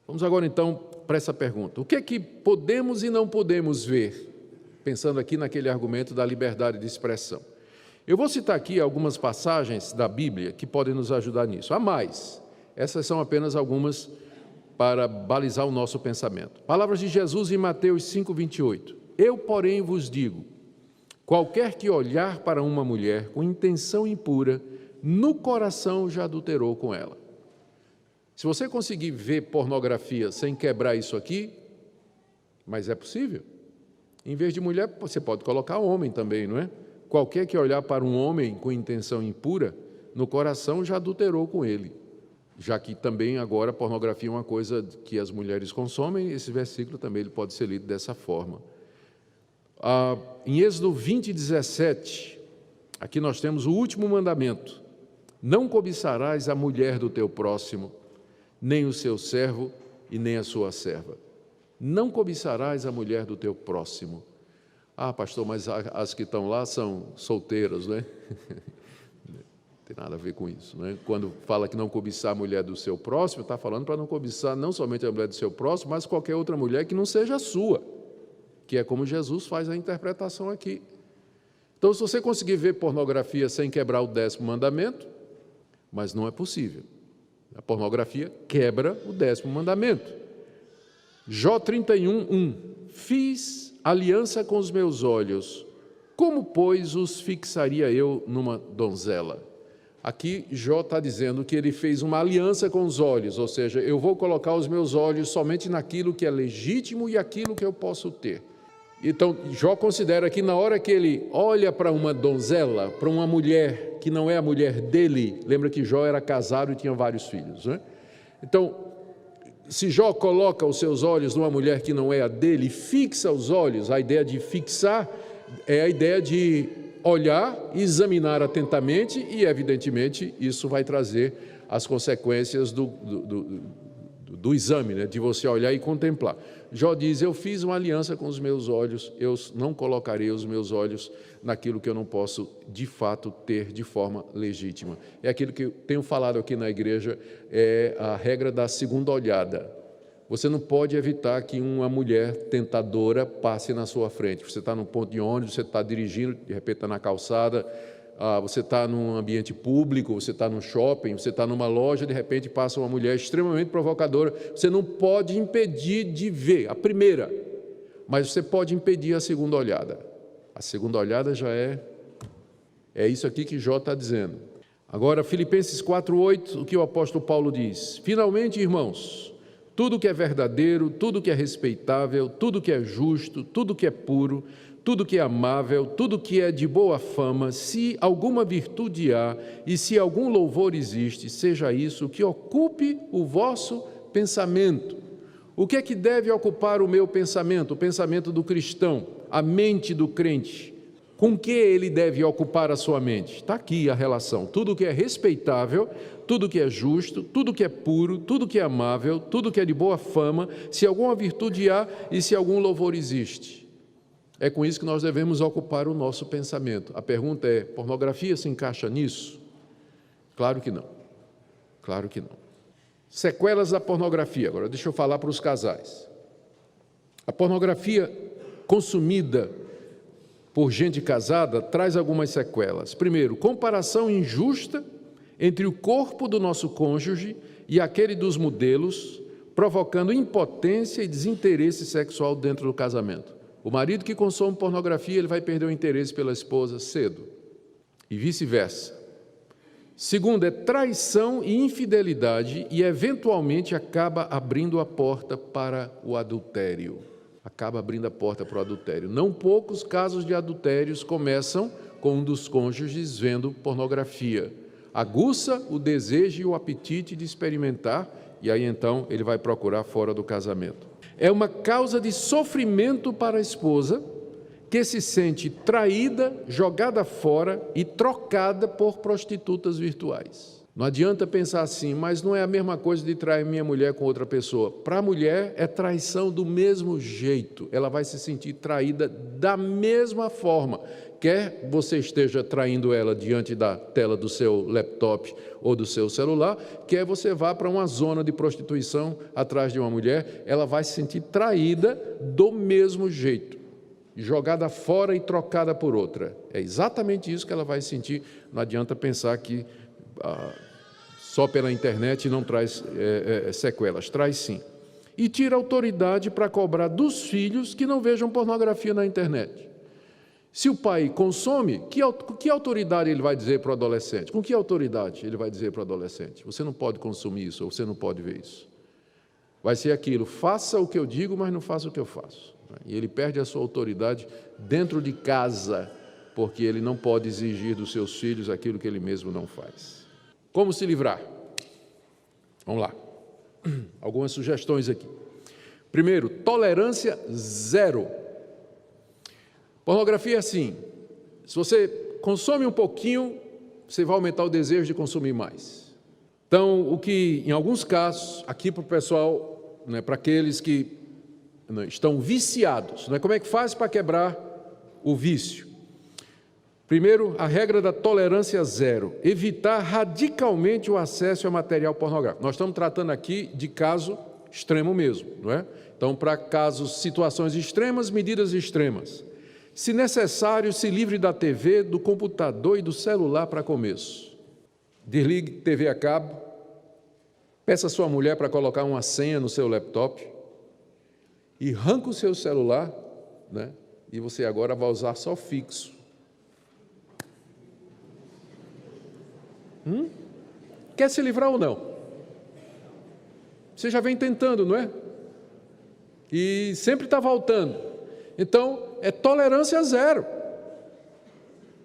Vamos agora então para essa pergunta. O que é que podemos e não podemos ver? Pensando aqui naquele argumento da liberdade de expressão. Eu vou citar aqui algumas passagens da Bíblia que podem nos ajudar nisso. Há mais. Essas são apenas algumas para balizar o nosso pensamento. Palavras de Jesus em Mateus 5:28. Eu, porém, vos digo, qualquer que olhar para uma mulher com intenção impura, no coração já adulterou com ela. Se você conseguir ver pornografia sem quebrar isso aqui, mas é possível. Em vez de mulher, você pode colocar homem também, não é? Qualquer que olhar para um homem com intenção impura, no coração já adulterou com ele. Já que também agora a pornografia é uma coisa que as mulheres consomem, esse versículo também ele pode ser lido dessa forma. Em Êxodo 20:17, aqui nós temos o último mandamento. Não cobiçarás a mulher do teu próximo, nem o seu servo e nem a sua serva. Não cobiçarás a mulher do teu próximo. Ah, pastor, mas as que estão lá são solteiras, não é? Não tem nada a ver com isso, não é? Quando fala que não cobiçar a mulher do seu próximo, está falando para não cobiçar não somente a mulher do seu próximo, mas qualquer outra mulher que não seja a sua, que é como Jesus faz a interpretação aqui. Então, se você conseguir ver pornografia sem quebrar o 10º mandamento, mas não é possível. A pornografia quebra o 10º mandamento. Jó 31:1. Fiz aliança com os meus olhos, como, pois, os fixaria eu numa donzela? Aqui Jó está dizendo que ele fez uma aliança com os olhos, ou seja, eu vou colocar os meus olhos somente naquilo que é legítimo e aquilo que eu posso ter. Então, Jó considera que na hora que ele olha para uma donzela, para uma mulher que não é a mulher dele, lembra que Jó era casado e tinha vários filhos, né? Então, se Jó coloca os seus olhos numa mulher que não é a dele, fixa os olhos, a ideia de fixar é a ideia de olhar, examinar atentamente e, evidentemente, isso vai trazer as consequências do exame, né? De você olhar e contemplar. Jó diz, eu fiz uma aliança com os meus olhos, eu não colocarei os meus olhos naquilo que eu não posso, de fato, ter de forma legítima. É aquilo que eu tenho falado aqui na igreja, é a regra da segunda olhada. Você não pode evitar que uma mulher tentadora passe na sua frente. Você está num ponto de ônibus, você está dirigindo, de repente está na calçada, você está num ambiente público, você está num shopping, você está numa loja, de repente passa uma mulher extremamente provocadora, você não pode impedir de ver a primeira, mas você pode impedir a segunda olhada. A segunda olhada já é isso aqui que Jó está dizendo. Agora, Filipenses 4:8, o que o apóstolo Paulo diz? Finalmente, irmãos, tudo que é verdadeiro, tudo que é respeitável, tudo que é justo, tudo que é puro, tudo que é amável, tudo que é de boa fama, se alguma virtude há e se algum louvor existe, seja isso que ocupe o vosso pensamento. O que é que deve ocupar o meu pensamento? O pensamento do cristão, a mente do crente. Com que ele deve ocupar a sua mente? Está aqui a relação. Tudo que é respeitável, tudo que é justo, tudo que é puro, tudo que é amável, tudo que é de boa fama, se alguma virtude há e se algum louvor existe. É com isso que nós devemos ocupar o nosso pensamento. A pergunta é, pornografia se encaixa nisso? Claro que não. Claro que não. Sequelas da pornografia. Agora, deixa eu falar para os casais. A pornografia consumida por gente casada traz algumas sequelas. Primeiro, comparação injusta entre o corpo do nosso cônjuge e aquele dos modelos, provocando impotência e desinteresse sexual dentro do casamento. O marido que consome pornografia, ele vai perder o interesse pela esposa cedo, e vice-versa. Segundo, é traição e infidelidade e, eventualmente, acaba abrindo a porta para o adultério. Acaba abrindo a porta para o adultério. Não poucos casos de adultérios começam com um dos cônjuges vendo pornografia. Aguça o desejo e o apetite de experimentar, e aí então ele vai procurar fora do casamento. É uma causa de sofrimento para a esposa, que se sente traída, jogada fora e trocada por prostitutas virtuais. Não adianta pensar assim, mas não é a mesma coisa de trair minha mulher com outra pessoa. Para a mulher é traição do mesmo jeito, ela vai se sentir traída da mesma forma. Quer você esteja traindo ela diante da tela do seu laptop ou do seu celular, quer você vá para uma zona de prostituição atrás de uma mulher, ela vai se sentir traída do mesmo jeito, jogada fora e trocada por outra. É exatamente isso que ela vai sentir. Não adianta pensar que só pela internet não traz sequelas, traz sim. E tira autoridade para cobrar dos filhos que não vejam pornografia na internet. Se o pai consome, que autoridade ele vai dizer para o adolescente? Com que autoridade ele vai dizer para o adolescente? Você não pode consumir isso, ou você não pode ver isso. Vai ser aquilo, faça o que eu digo, mas não faça o que eu faço. E ele perde a sua autoridade dentro de casa, porque ele não pode exigir dos seus filhos aquilo que ele mesmo não faz. Como se livrar? Vamos lá. Algumas sugestões aqui. Primeiro, tolerância zero. Pornografia é assim, se você consome um pouquinho, você vai aumentar o desejo de consumir mais. Então, o que, em alguns casos, aqui para o pessoal, né, para aqueles que estão viciados, né, como é que faz para quebrar o vício? Primeiro, a regra da tolerância zero, evitar radicalmente o acesso a material pornográfico. Nós estamos tratando aqui de caso extremo mesmo, não é? Então, para casos, situações extremas, medidas extremas. Se necessário, se livre da TV, do computador e do celular para começo. Desligue TV a cabo, peça a sua mulher para colocar uma senha no seu laptop e arranca o seu celular, né? E você agora vai usar só fixo. Quer se livrar ou não? Você já vem tentando, não é? E sempre está voltando. Então, é tolerância zero.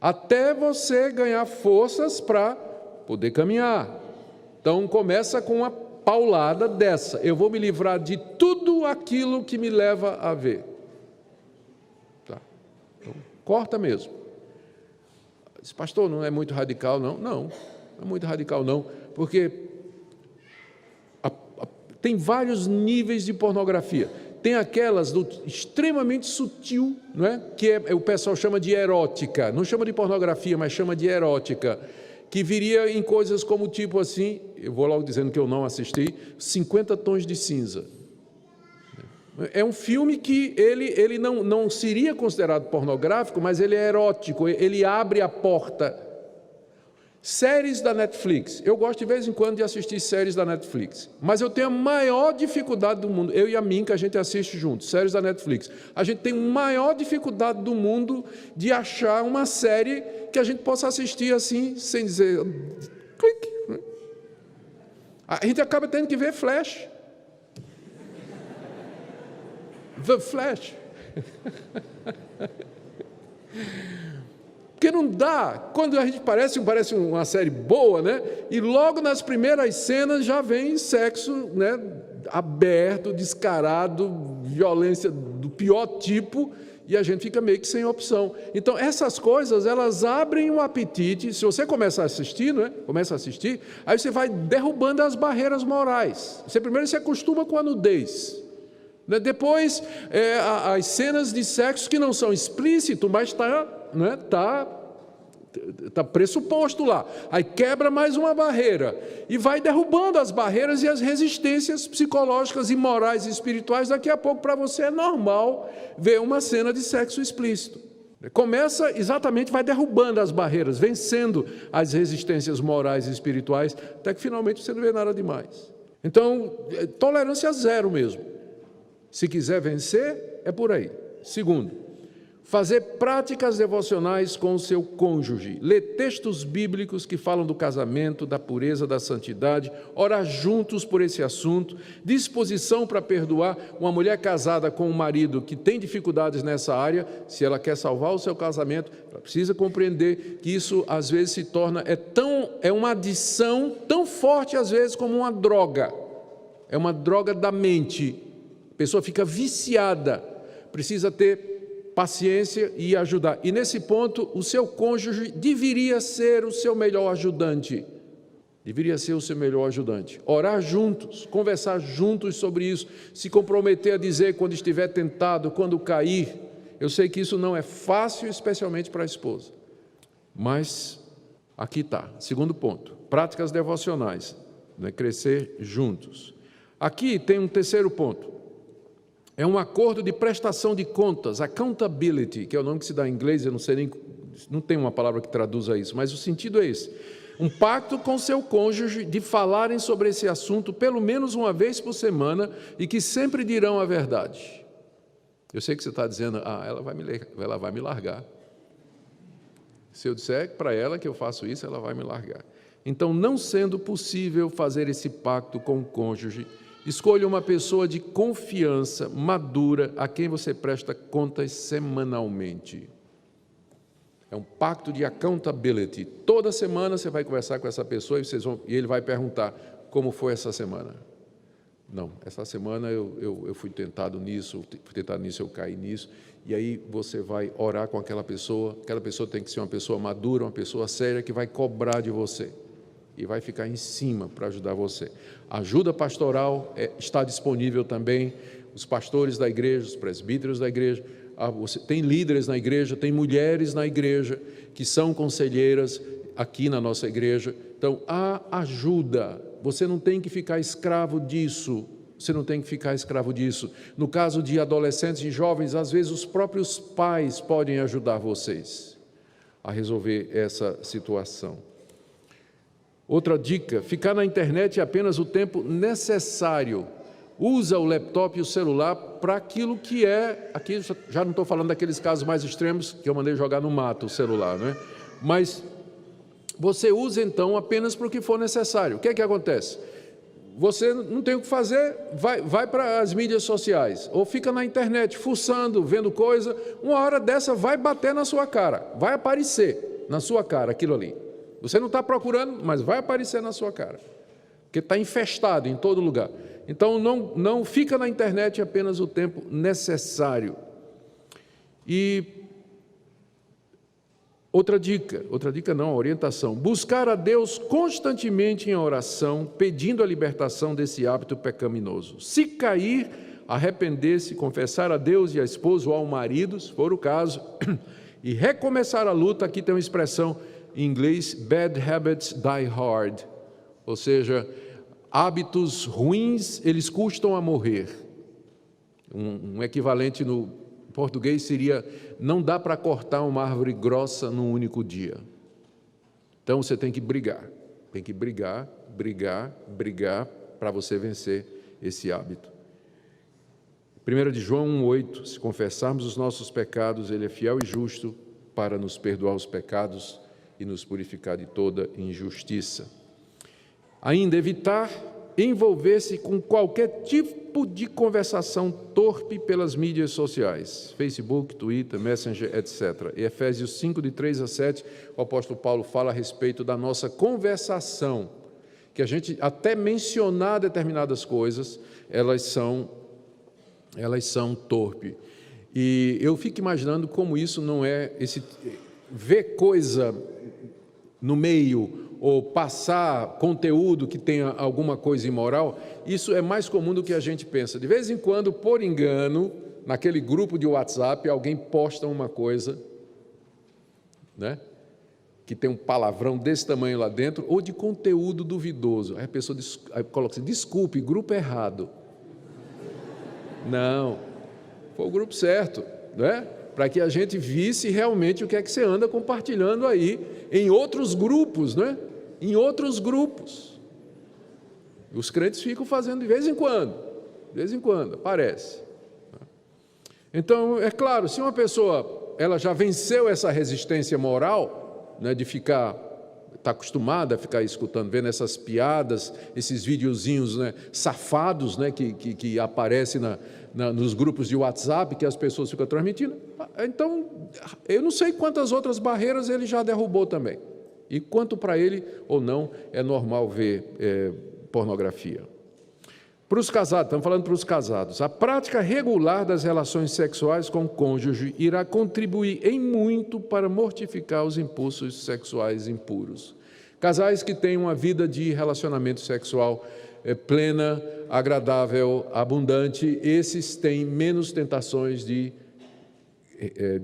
Até você ganhar forças para poder caminhar. Então, começa com uma paulada dessa. Eu vou me livrar de tudo aquilo que me leva a ver. Tá. Então, corta mesmo. Esse pastor não é muito radical, não? Não é muito radical, não. Porque tem vários níveis de pornografia. Tem aquelas extremamente sutil, não é? Que o pessoal chama de erótica, não chama de pornografia, mas chama de erótica, que viria em coisas como tipo assim, eu vou logo dizendo que eu não assisti, 50 Tons de Cinza. É um filme que ele não seria considerado pornográfico, mas ele é erótico, ele abre a porta. Séries da Netflix. Eu gosto de vez em quando de assistir séries da Netflix, mas eu tenho a maior dificuldade do mundo, eu e a Minka, a gente assiste juntos, séries da Netflix. A gente tem a maior dificuldade do mundo de achar uma série que a gente possa assistir assim, sem dizer clique. A gente acaba tendo que ver Flash. The Flash. Porque não dá, quando a gente parece uma série boa, né? E logo nas primeiras cenas já vem sexo, né? Aberto, descarado, violência do pior tipo, e a gente fica meio que sem opção. Então, essas coisas, elas abrem um apetite. Se você começa a assistir, né? Começa a assistir, aí você vai derrubando as barreiras morais. Primeiro se acostuma com a nudez. Depois, as cenas de sexo que não são explícitas, mas está pressuposto lá. Aí quebra mais uma barreira e vai derrubando as barreiras e as resistências psicológicas e morais e espirituais. Daqui a pouco, para você, é normal ver uma cena de sexo explícito. Começa exatamente, vai derrubando as barreiras, vencendo as resistências morais e espirituais, até que finalmente você não vê nada demais. Então, tolerância zero mesmo. Se quiser vencer, é por aí. Segundo, fazer práticas devocionais com o seu cônjuge, ler textos bíblicos que falam do casamento, da pureza, da santidade, orar juntos por esse assunto, disposição para perdoar. Uma mulher casada com um marido que tem dificuldades nessa área, se ela quer salvar o seu casamento, ela precisa compreender que isso às vezes se torna, é uma adição tão forte às vezes como uma droga, é uma droga da mente. A pessoa fica viciada, precisa ter paciência e ajudar. E nesse ponto, o seu cônjuge deveria ser o seu melhor ajudante. Deveria ser o seu melhor ajudante. Orar juntos, conversar juntos sobre isso, se comprometer a dizer quando estiver tentado, quando cair. Eu sei que isso não é fácil, especialmente para a esposa. Mas aqui está, segundo ponto, práticas devocionais, né? Crescer juntos. Aqui tem um terceiro ponto, é um acordo de prestação de contas, accountability, que é o nome que se dá em inglês, eu não sei nem, não tem uma palavra que traduza isso, mas o sentido é esse. Um pacto com seu cônjuge de falarem sobre esse assunto pelo menos uma vez por semana e que sempre dirão a verdade. Eu sei que você está dizendo, ela vai me largar. Se eu disser para ela que eu faço isso, ela vai me largar. Então, não sendo possível fazer esse pacto com o cônjuge, escolha uma pessoa de confiança, madura, a quem você presta contas semanalmente. É um pacto de accountability. Toda semana você vai conversar com essa pessoa e ele vai perguntar, como foi essa semana? Não, essa semana eu fui tentado nisso, eu caí nisso. E aí você vai orar com aquela pessoa tem que ser uma pessoa madura, uma pessoa séria, que vai cobrar de você. E vai ficar em cima para ajudar você. A ajuda pastoral está disponível também. Os pastores da igreja, os presbíteros da igreja, tem líderes na igreja, tem mulheres na igreja que são conselheiras aqui na nossa igreja. Então, há ajuda. Você não tem que ficar escravo disso. Você não tem que ficar escravo disso. No caso de adolescentes e jovens, às vezes os próprios pais podem ajudar vocês a resolver essa situação. Outra dica, ficar na internet apenas o tempo necessário. Usa o laptop e o celular para aquilo que é, aqui já não estou falando daqueles casos mais extremos, que eu mandei jogar no mato o celular, não é? Mas você usa então apenas para o que for necessário. O que é que acontece? Você não tem o que fazer, vai para as mídias sociais, ou fica na internet, fuçando, vendo coisa, uma hora dessa vai bater na sua cara, vai aparecer na sua cara aquilo ali. Você não está procurando, mas vai aparecer na sua cara, porque está infestado em todo lugar. Então, não fica na internet apenas o tempo necessário. E outra dica não, orientação. Buscar a Deus constantemente em oração, pedindo a libertação desse hábito pecaminoso. Se cair, arrepender-se, confessar a Deus e a esposa ou ao marido, se for o caso, e recomeçar a luta. Aqui tem uma expressão em inglês, bad habits die hard, ou seja, hábitos ruins, eles custam a morrer. Um equivalente no português seria, não dá para cortar uma árvore grossa num único dia. Então você tem que brigar para você vencer esse hábito. 1 de João 1,8, se confessarmos os nossos pecados, Ele é fiel e justo para nos perdoar os pecados e nos purificar de toda injustiça. Ainda evitar envolver-se com qualquer tipo de conversação torpe pelas mídias sociais, Facebook, Twitter, Messenger, etc. Em Efésios 5, de 3 a 7, o apóstolo Paulo fala a respeito da nossa conversação, que a gente, até mencionar determinadas coisas, elas são torpes. E eu fico imaginando como isso não é, ver coisa no meio, ou passar conteúdo que tenha alguma coisa imoral, isso é mais comum do que a gente pensa. De vez em quando, por engano, naquele grupo de WhatsApp, alguém posta uma coisa, né, que tem um palavrão desse tamanho lá dentro, ou de conteúdo duvidoso. Aí a pessoa coloca assim, desculpe, grupo errado. Não, foi o grupo certo, né? Para que a gente visse realmente o que é que você anda compartilhando aí em outros grupos, né? Em outros grupos. Os crentes ficam fazendo de vez em quando, aparece. Então, é claro, se uma pessoa ela já venceu essa resistência moral, né, de está acostumada a ficar escutando, vendo essas piadas, esses videozinhos, né, safados, né, que aparecem nos grupos de WhatsApp, que as pessoas ficam transmitindo, então, eu não sei quantas outras barreiras ele já derrubou também. E quanto para ele, ou não, é normal ver pornografia. Para os casados, estamos falando para os casados, a prática regular das relações sexuais com o cônjuge irá contribuir em muito para mortificar os impulsos sexuais impuros. Casais que têm uma vida de relacionamento sexual plena, agradável, abundante, esses têm menos tentações de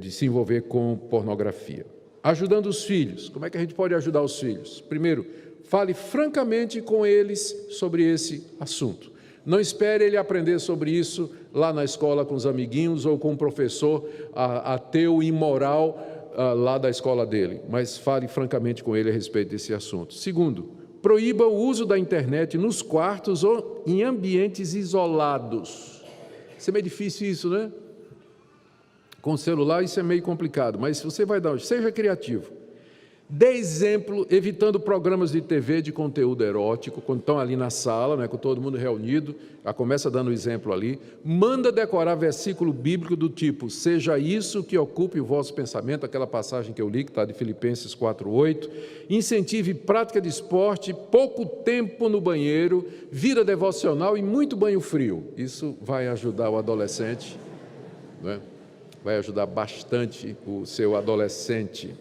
se envolver com pornografia. Ajudando os filhos. Como é que a gente pode ajudar os filhos? Primeiro, fale francamente com eles sobre esse assunto. Não espere ele aprender sobre isso lá na escola com os amiguinhos ou com o professor ateu e imoral lá da escola dele, mas fale francamente com ele a respeito desse assunto. Segundo, proíba o uso da internet nos quartos ou em ambientes isolados. Isso é meio difícil isso, né? Com o celular isso é meio complicado, mas você vai dar, seja criativo. Dê exemplo, evitando programas de TV de conteúdo erótico, quando estão ali na sala, né, com todo mundo reunido, já começa dando exemplo ali. Manda decorar versículo bíblico do tipo, seja isso que ocupe o vosso pensamento, aquela passagem que eu li, que está de Filipenses 4:8. Incentive prática de esporte, pouco tempo no banheiro, vida devocional e muito banho frio. Isso vai ajudar o adolescente, né? Vai ajudar bastante o seu adolescente.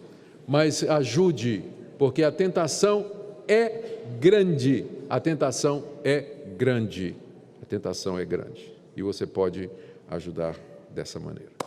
Mas ajude, porque a tentação é grande. A tentação é grande. A tentação é grande. E você pode ajudar dessa maneira.